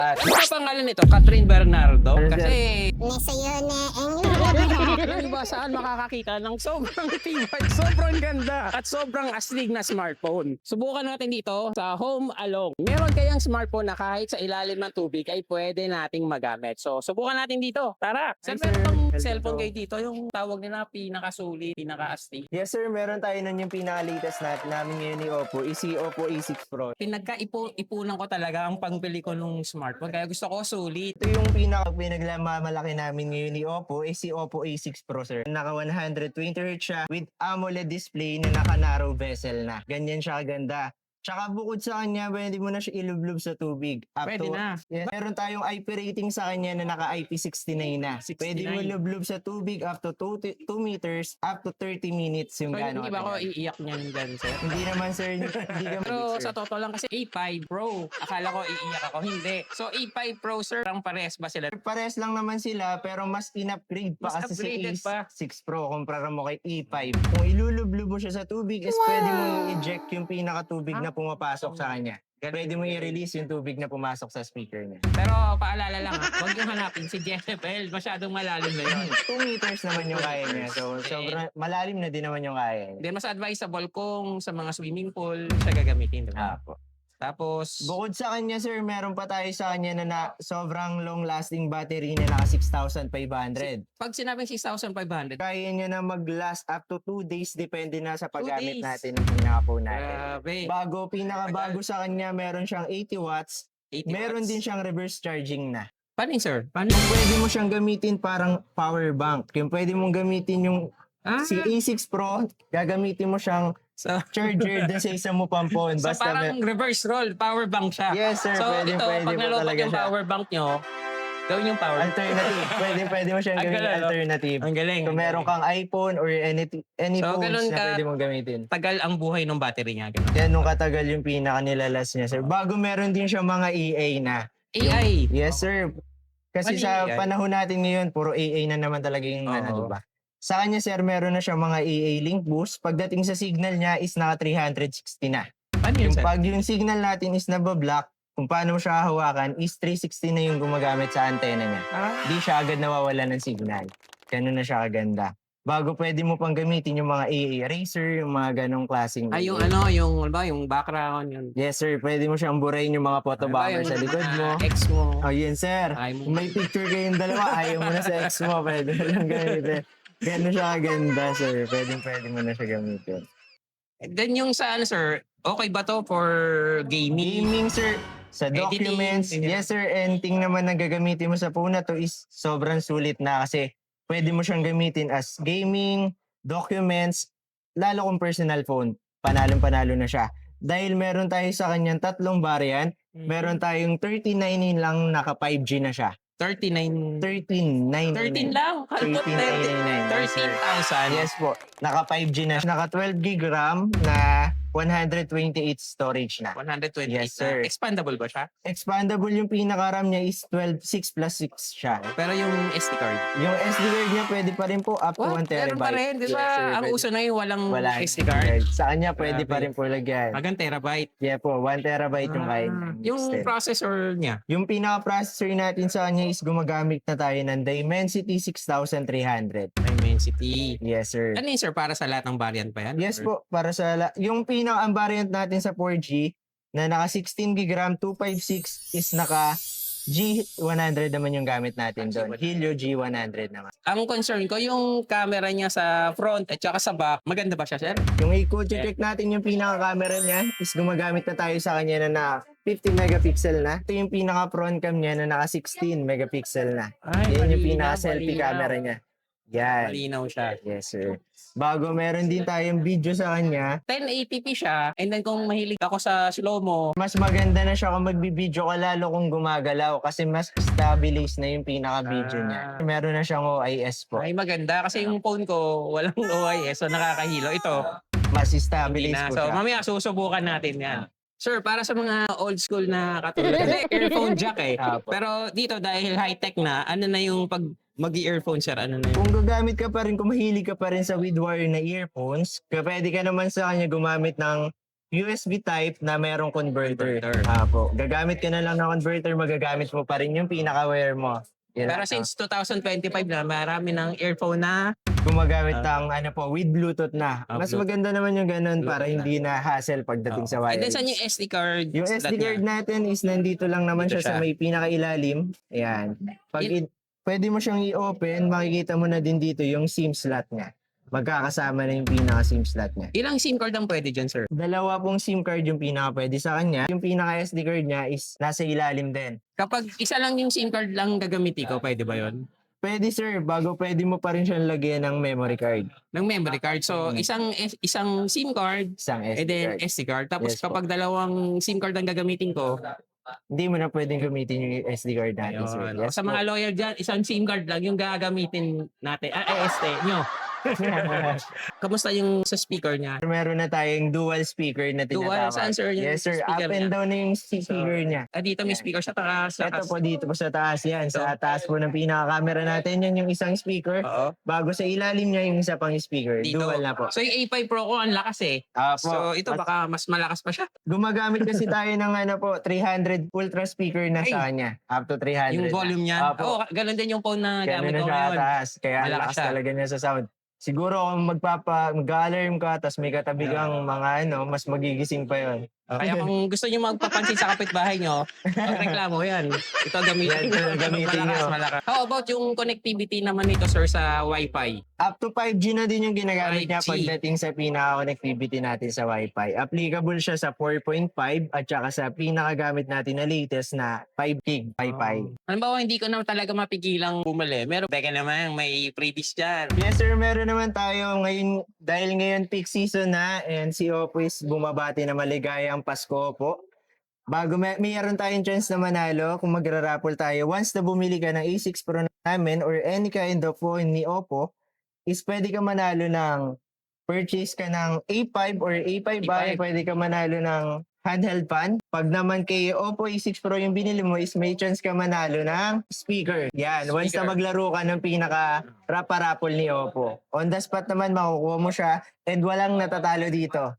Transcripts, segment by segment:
Ano ang pangalan nito? Catherine Bernardo? Kasi Nasa yun yung iba saan makakakita ng sobrang tibay, sobrang ganda at sobrang astig na smartphone. Subukan natin dito sa Home Alone. Meron kayang smartphone na kahit sa ilalim ng tubig ay pwede nating magamit. So subukan natin dito. Tara! Sir, Hi, sir. meron bang Welcome cellphone po. kayo dito? Yung tawag nila pinaka-sulit, pinaka-astig. Yes sir, meron tayo nun yung pinaka-latest namin ngayon ni Oppo, is si Oppo A6 Pro. Pinagkaipunan ko talaga ang pangbili ko nung smartphone. Kaya gusto ko sulit. Ito yung pinagmamalaki namin ngayon ni Oppo, is si Oppo A6 Pro sir. Naka 120Hz siya with AMOLED display na naka narrow bezel na. Ganyan siya kaganda. Tsaka bukod sa kanya, pwede mo na siya ilublob sa tubig. Pwede na. Yes, meron tayong IP rating sa kanya na naka IP69 na. 69. Pwede mo ilublob sa tubig up to 2 meters, up to 30 minutes yung So, gano'n. hindi ba ako iiyak niyan dyan, sir? Hindi naman sir, hindi ka Pero sir. sa totoo lang kasi A5 Pro. Akala ko iiyak ako. Hindi. So A5 Pro, sir, ang pares ba sila? Pares lang naman sila pero mas in-upgrade pa Mas kasi upgraded sa pa. A6 Pro kumpara mo kay A5. Kung ilulublob mo siya sa tubig is pwede mo i-eject yung pinaka-tubig na pumapasok sa kanya. Pwede mo i-release yung tubig na pumasok sa speaker niya. Pero paalala lang, huwag yung hanapin si Jezebel. Masyadong malalim na yun. 2 meters naman yung kaya niya. So, sobrang malalim na din naman yung kaya niya. Then mas advisable kung sa mga swimming pool siya gagamitin. Diba? Apo. Tapos, Bukod sa kanya, sir, meron pa tayo sa kanya na sobrang long-lasting battery na naka 6,500. pag sinabing 6,500, Kaya niya na mag-last up to 2 days depende na sa 2 paggamit days. natin ng pinaka-phone natin. grabe. Pinakabago sa kanya, meron siyang 80 watts. 80 Meron watts. din siyang reverse charging na. Paano yun, sir? Paano? Yung pwede mo siyang gamitin parang power bank. Yung pwede mong gamitin yung si A6 Pro, gagamitin mo siyang So, charger dun sa isang mo pang phone. so Basta parang reverse roll, power bank siya. Yes, sir. So Pwede ito, pag po nalupag talaga yung siya. power bank nyo, gawin yung power bank. Alternative. Pwede mo siyang Ang gawin galing, no? alternative. Ang galing. Kung meron kang iPhone or any So, phones ganun na ka- pwede mong gamitin. Tagal ang buhay ng battery niya. Ganun. Yan nung katagal yung pinaka-nilalas niya, sir. Bago meron din siya mga EA na. AI. Yes, sir. Kasi Ano sa yung AI? panahon natin ngayon, puro AA na naman talaga yung Oo. di ba? Sa kanya, sir, meron na siya mga AA link boost. Pagdating sa signal niya is naka 360 na. Paano yun, Yung sir? pag yung signal natin is nabablock, kung paano mo siya hawakan is 360 na yung gumagamit sa antena niya. Di siya agad nawawala ng signal. Ganun na siya kaganda. Bago pwede mo pang gamitin yung mga AA eraser, yung mga ganong klaseng Ay, yung AA. yung background, yun. Yes, sir. Pwede mo siyang burahin yung mga photo bomber sa likod mo. Ex mo. Oh, yun, sir. Ay mo. Kung may picture kayong dalawa, ayaw mo na sa ex mo, pwede mo lang gamitin. Gano'n siya kaganda, sir. Pwede mo na siya gamitin. Then yung sa ano, sir, okay ba to for gaming? Gaming, sir. Sa Editing, documents, ganyan. yes, sir. Anything naman na gagamitin mo sa phone na to is sobrang sulit na kasi pwede mo siyang gamitin as gaming, documents, lalo kung personal phone. Panalong-panalo na siya. Dahil meron tayo sa kanyang tatlong variant, meron tayong 39 lang naka 5G na siya. 39. 13 lang? Halpot 13,000. Yes po. Naka 5G na. Naka 12 gig RAM na 128 storage na. 128 Yes, sir. na. Expandable ba siya? Expandable yung pinaka-RAM niya is 6 plus 6 siya. Pero yung SD card. Yung SD card niya pwede pa rin po up to 1 Meron pa rin. terabyte. Di ba? Yes, sir, Ang pwede. uso na yung walang Wala SD card. Sa kanya pwede pa Grabe. rin po lagyan. Hanggang terabyte. Yeah po, 1 terabyte yung kaya niya. Yung extend. processor niya. Yung pinaka-processor natin sa kanya is gumagamit na tayo ng Dimensity 6300. Dimensity. Yes, sir. Ano yun, sir? Para sa lahat ng variant pa yan? Yes Or- po, para sa yung pinaka variant natin sa 4G na naka 16 GB RAM 256 is naka G100 naman yung gamit natin doon. Helio G100 naman. Ang concern ko, yung camera niya sa front at saka sa back, maganda ba siya, sir? Yung i-check natin yung pinaka-camera niya is gumagamit na tayo sa kanya na 50 megapixel na. Ito yung pinaka-front cam niya na naka 16 megapixel na. Ay, Yan yung malinaw, pinaka-selfie malinaw. camera niya. Yan. Malinaw siya. Yes, sir. Bago meron din tayong video sa kanya, 1080p siya, and then kung mahilig ako sa slow-mo, mas maganda na siya kung magbibideo ka lalo kung gumagalaw kasi mas stabilize na yung pinaka-video niya. Meron na siyang OIS po. ay maganda. Kasi yung phone ko, walang OIS, so nakakahilo. Ito, Mas hindi stabilize na. po So siya. mamaya susubukan natin yan. Sir, para sa mga old school na katulad, kasi earphone jack eh. Apo. Pero dito dahil high-tech na, ano na yung pag mag-earphone, sir? Ano na yun? Kung gagamit ka pa rin, kung mahilig ka pa rin sa with wire na earphones, pwede ka naman sa kanya gumamit ng USB type na merong converter. Converter. Apo. Gagamit ka na lang ng converter, magagamit mo pa rin yung pinaka-wire mo. Yan Pero lang. since 2025 na, marami ng earphone na Gumagamit ng with Bluetooth na. Mas Bluetooth. maganda naman yung ganun para hindi na hassle pagdating sa And then wireless. saan yung SD card? Yung slot SD card niya? natin is nandito lang naman Dito siya sa siya. may pinakailalim. Ayan. Pwede mo siyang i-open, makikita mo na din dito yung SIM slot niya. Magkakasama na yung pinaka-SIM slot niya. Ilang SIM card ang pwede dyan, sir? Dalawa pong SIM card yung pinaka pwede sa kanya. Yung pinaka SD card niya is nasa ilalim din. Kapag isa lang yung SIM card lang gagamitin ko, pwede ba yon? Pwede sir, bago pwede mo pa rin siyang lagyan ng memory card. Ng memory card. So, isang SIM card, Isang SD and then card. SD card. Tapos Yes po. kapag dalawang SIM card ang gagamitin ko, Hindi mo na pwedeng gamitin yung SD card natin sir. ayun. Yes Sa mga lawyer dyan, isang SIM card lang yung gagamitin natin. SD nyo. Kamusta yung sa speaker niya? Meron na tayong dual speaker na Dual? tinatawag. Saan, sir, yung Yes sir, up speaker and niya? down na yung speaker niya. Dito may speaker sa taas. Ito po dito po sa taas yan. Sa taas po ng pinaka-camera natin yan yung isang speaker. Oo. Bago sa ilalim niya yung isa pang speaker. Dito. Dual na po. So yung A5 Pro ko, ang lakas eh. Apo. So ito baka mas malakas pa siya. Gumagamit kasi tayo ng 300 ultra speaker na sa kanya. Up to 300. Yung na. volume niya. Apo. Oo, ganun din yung phone na Kaya gamit na ko siya ngayon. taas. Kaya ang Malakas lakas siya. talaga niya sa sound. Siguro kung mag-alarm ka tapos may katabi kang mga mas magigising pa yon. Kaya kung gusto niyo magpapansin sa kapitbahay nyo, reklamo yan. Ito gamitin Yan, gamitin malakas, nyo. malakas. How about yung connectivity naman nito, sir, sa Wi-Fi? Up to 5G na din yung ginagamit niya 5G. pagdating sa pinaka-connectivity natin sa Wi-Fi. Applicable siya sa 4.5 at saka sa pinakagamit natin na latest na 5 gig Wi-Fi. Halimbawa, hindi ko na talaga mapigilang bumili. Meron, beka naman, may freebies dyan. Yes sir, meron naman tayo ngayon, dahil ngayon peak season na and si Oppo is bumabati na maligayang Pasko po. Bago mayroon tayong chance na manalo kung magra-raffle tayo. Once na bumili ka ng A6 Pro namin or any kind of phone ni Oppo, is pwede ka manalo ng purchase ka ng A5 or A5 ba, A5. pwede ka manalo ng handheld fan. Pag naman kay Oppo A6 Pro yung binili mo is may chance ka manalo ng speaker. Yan, once na Speaker. maglaro ka ng pinaka-raffle ni Oppo. On the spot naman makukuha mo siya and walang natatalo dito.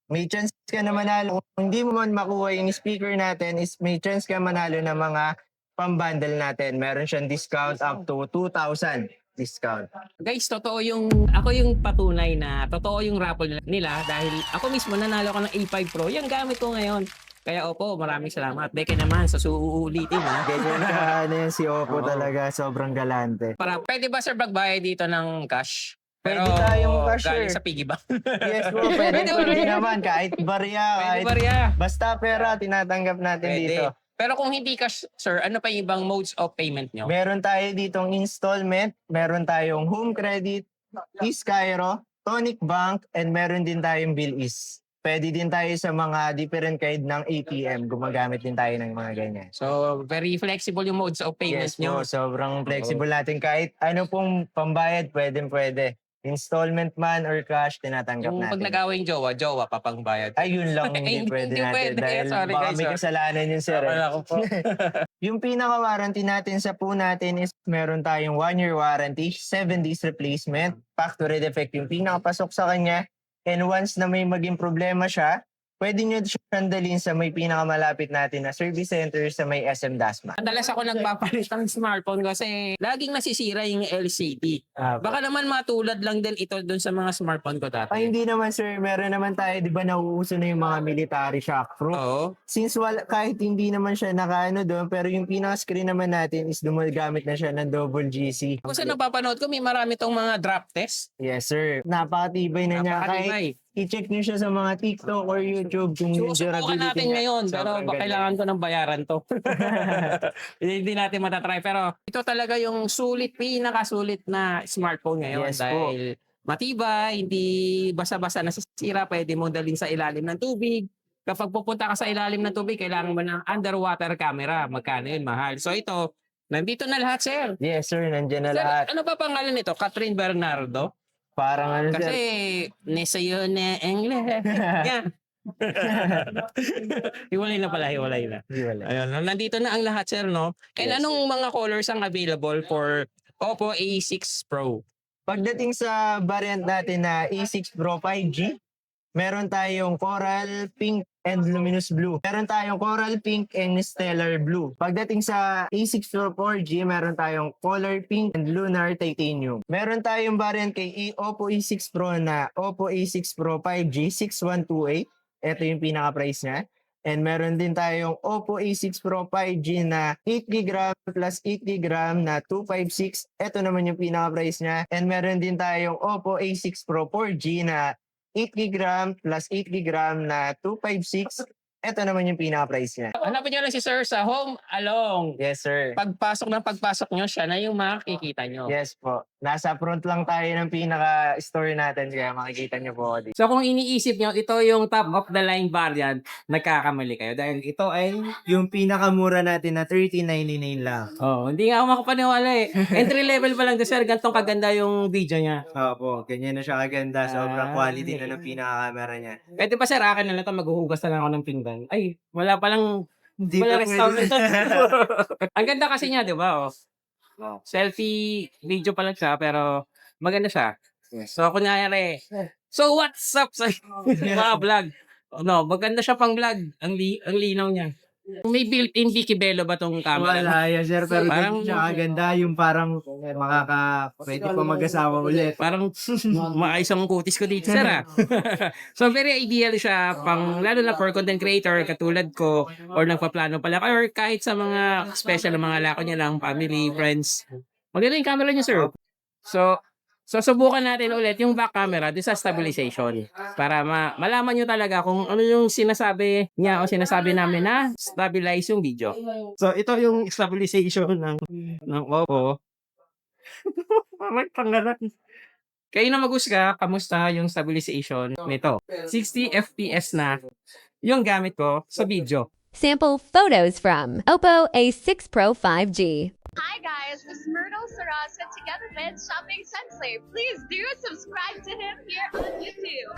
May chance ka na manalo. Kung hindi mo man makuha yung speaker natin is may chance ka manalo ng mga pambundle natin. Meron siyang discount up to 2,000 discount. Guys, ako yung patunay na totoo yung raffle nila dahil ako mismo nanalo ko ng A5 Pro. Yung gamit ko ngayon. Kaya Oppo, maraming salamat. Beke naman sa suulitin ha. Ganyan ka yan si Oppo Oo. talaga. Sobrang galante. Pwede ba sir magbayad dito ng cash? Pero Pwede tayong cash, galing sir. sa piggy bank. Yes po, pwede naman. Kahit barya, Pwede kahit ba rin? basta pera, tinatanggap natin dito. Pwede. Pero kung hindi cash, sir, ano pa yung ibang modes of payment nyo? Meron tayo ditong installment, meron tayong home credit, Iscairo, Tonic Bank, and meron din tayong Bill Is. Pwede din tayo sa mga different kind ng ATM. Gumagamit din tayo ng mga ganyan. So, very flexible yung modes of payment Yes nyo. po, sobrang flexible natin. Kahit ano pong pambayad, pwede. Installment man or cash, tinatanggap Yung pag natin. nag-away yung jowa papangbayad. Ayun lang hindi Hindi pwede natin pwede. dahil Sorry, baka guys, may ah. kasalanan yun sir. Wala ko po. Yung pinaka-warranty natin sa po natin is meron tayong 1-year warranty, 7 days replacement, factory defect yung pinakapasok sa kanya. And once na may maging problema siya, pwede nyo siyang dalhin sa may pinakamalapit natin na service center sa may SM Dasma. Madalas ako nagpapalit ng smartphone kasi laging nasisira yung LCD. Baka naman matulad lang din ito dun sa mga smartphone ko dati. Ay, hindi naman sir, meron naman tayo, di ba nauuso na yung mga military shockproof. Oo. Since kahit hindi naman siya nakaano doon, pero yung pinaka-screen naman natin is gumagamit na siya ng double GC. Kung sa napapanood ko, may marami tong mga drop test. Yes sir, napakatibay na niya. Kahit Napakatibay. i-check niyo siya sa mga TikTok or YouTube kung yung Susubukan durability natin niya. ngayon, pero Sobrang ganda. kailangan ko ng bayaran to. Hindi natin matatry. Pero ito talaga yung pinakasulit na smartphone ngayon Yes po. dahil matibay, hindi basa-basa nasisira, pwede mo dalhin sa ilalim ng tubig. Kapag pupunta ka sa ilalim ng tubig, kailangan mo ng underwater camera. Magkano yun? Mahal. So ito, nandito na lahat, sir. Yes sir, nandiyan na Sir, lahat. ano pa pangalan nito? Catherine Bernardo? Parang ano Kasi sir. nesayo na English. Yan. Hiwalay na pala, hiwalay na. Di wala. Ayun, nandito na ang lahat, sir, no? And Yes, anong mga colors ang available for Oppo A6 Pro? Pagdating sa variant natin na A6 Pro 5G, Meron tayong coral, pink, and luminous blue. Meron tayong coral, pink, and stellar blue. Pagdating sa A6 Pro 4G, meron tayong color pink and lunar titanium. Meron tayong variant kay Oppo A6 Pro na Oppo A6 Pro 5G 6128. Ito yung pinaka-price niya. And meron din tayong Oppo A6 Pro 5G na 8GB RAM plus 8GB RAM na 256. Ito naman yung pinaka-price niya. And meron din tayong Oppo A6 Pro 4G na 8GB RAM plus 8GB RAM na 256. Ito naman yung pinaka-price niya. Hanapin nyo lang si Sir sa Home Along. Yes, sir. Pagpasok nyo, siya na yung makikita nyo. Yes po. Nasa front lang tayo ng pinaka-store natin kaya makikita nyo po ako dito. So kung iniisip nyo, ito yung top of the line variant, nagkakamali kayo. Dahil ito ay, Yung pinakamura natin na 1399 lang. hindi nga ako makapaniwala eh. Entry level pa lang to sir, gantong kaganda yung video niya. Opo, ganyan na siya kaganda. Sobrang quality na ng pinaka-camera niya. Pwede pa sir, akin na lang ito, maghuhugas na lang ako ng pinggan. Ay, wala palang, Hindi wala pa restaurant. pwede. Ang ganda kasi niya, di ba? Oh. Selfie video pa lang siya, pero maganda siya. So, kunyari, so what's up sa mga vlog? No, maganda siya pang vlog. Ang linaw niya. May built-in Vicky Bello ba tong camera? Wala yan, sir. Pero Parang- parang siya kaganda. Yung parang pwede pa mag-asawa ulit. Parang maayos ang kutis ko dito, sir ah. So very ideal siya pang lalo na for content creator katulad ko or nagpaplano pala or kahit sa mga special na mga lako niya lang, family, friends. Maganda yung camera niya, sir. So subukan natin ulit yung back camera din sa stabilization para malaman nyo talaga kung ano yung sinasabi niya o sinasabi namin na stabilize yung video. So ito yung stabilization ng Oppo. May pangalan. Kayo na mag-usga, kamusta yung stabilization nito? 60 FPS na yung gamit ko sa video. Sample photos from Oppo A6 Pro 5G. Hi guys, this is Myrtle Sarasa together with Shopping Sensei. Please do subscribe to him here on YouTube.